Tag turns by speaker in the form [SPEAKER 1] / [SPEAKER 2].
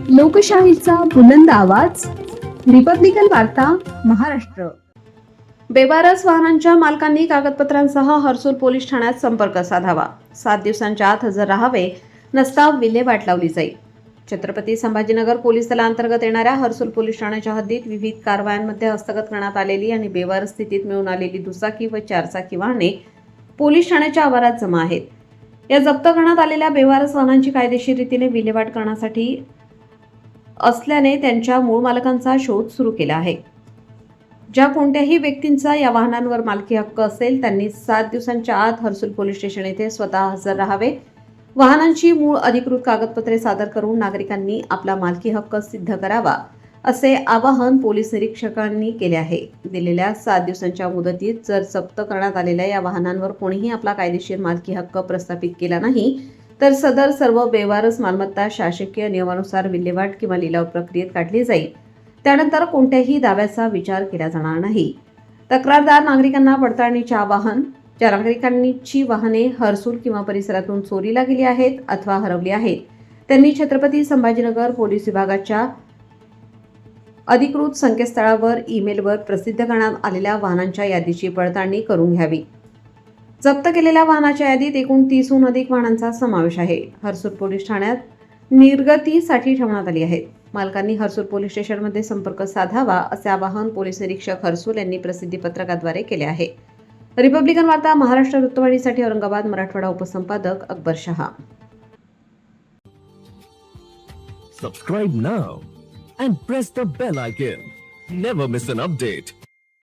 [SPEAKER 1] लोकशाहीचा बुलंद आवाज, रिपब्लिकन वार्ता, महाराष्ट्र.
[SPEAKER 2] बेवारस वाहनांच्या मालकांनी कागदपत्रांसह हर्सूल पोलीस ठाण्यात संपर्क साधावा. 7 दिवसांच्या आत हजर राहावे, नसता विल्हेवाट लावली जाईल. छत्रपती संभाजीनगर पोलीस दलांतर्गत येणाऱ्या हर्सूल पोलीस ठाण्याच्या हद्दीत विविध कारवायांमध्ये हस्तगत करण्यात आलेली आणि बेवारस स्थितीत मिळून आलेली दुचाकी व चारचाकी वाहने पोलीस ठाण्याच्या आवारात जमा आहेत. या जप्त करण्यात आलेल्या बेवारस वाहनांची कायदेशीर रीतीने विल्हेवाट करण्यासाठी असल्याने त्यांच्या मूळ मालकांचा शोध सुरू केला आहे. ज्या कोणत्याही व्यक्तींचा या वाहनांवर मालकी हक्क असेल त्यांनी 7 दिवसांच्या आत हर्सूल पोलीस स्टेशन येथे स्वतः हजर राहावे. वाहनांची मूळ अधिकृत कागदपत्रे सादर करून नागरिकांनी आपला मालकी हक्क सिद्ध करावा, असे आवाहन पोलीस निरीक्षकांनी केले आहे. दिलेल्या 7 दिवसांच्या मुदतीत जर जप्त करण्यात आलेल्या या वाहनांवर कोणीही आपला कायदेशीर मालकी हक्क प्रस्थापित केला नाही तर सदर सर्व बेवारस मालमत्ता शासकीय नियमानुसार विल्हेवाट किंवा लिलाव प्रक्रियेत काढली जाईल. त्यानंतर कोणत्याही दाव्याचा विचार केला जाणार नाही. तक्रारदार नागरिकांना पडताळणीचे आवाहन. ज्या नागरिकांची वाहने हर्सूल किंवा परिसरातून चोरीला गेली आहेत अथवा हरवली आहेत त्यांनी छत्रपती संभाजीनगर पोलीस विभागाच्या अधिकृत संकेतस्थळावर ईमेलवर प्रसिद्ध करण्यात आलेल्या वाहनांच्या यादीची पडताळणी करून घ्यावी. जप्त केलेल्या वाहनाच्या यादीत एकूण 30हून अधिक वाहनांचा समावेश आहे. हर्सूल पोलीस ठाण्यात निर्गतीसाठी ठेवण्यात आली आहेत. मालकांनी हर्सूल पोलीस स्टेशनमध्ये संपर्क साधावा, असे आवाहन पोलीस निरीक्षक हर्सूल यांनी प्रसिद्धी पत्रकाद्वारे केले आहे. रिपब्लिकन वार्ता, Maharashtra वृत्तवाहिनीसाठी Aurangabad, Marathwada. उपसंपादक Akbar Shah.
[SPEAKER 3] Subscribe now and press the bell icon. Never miss an update.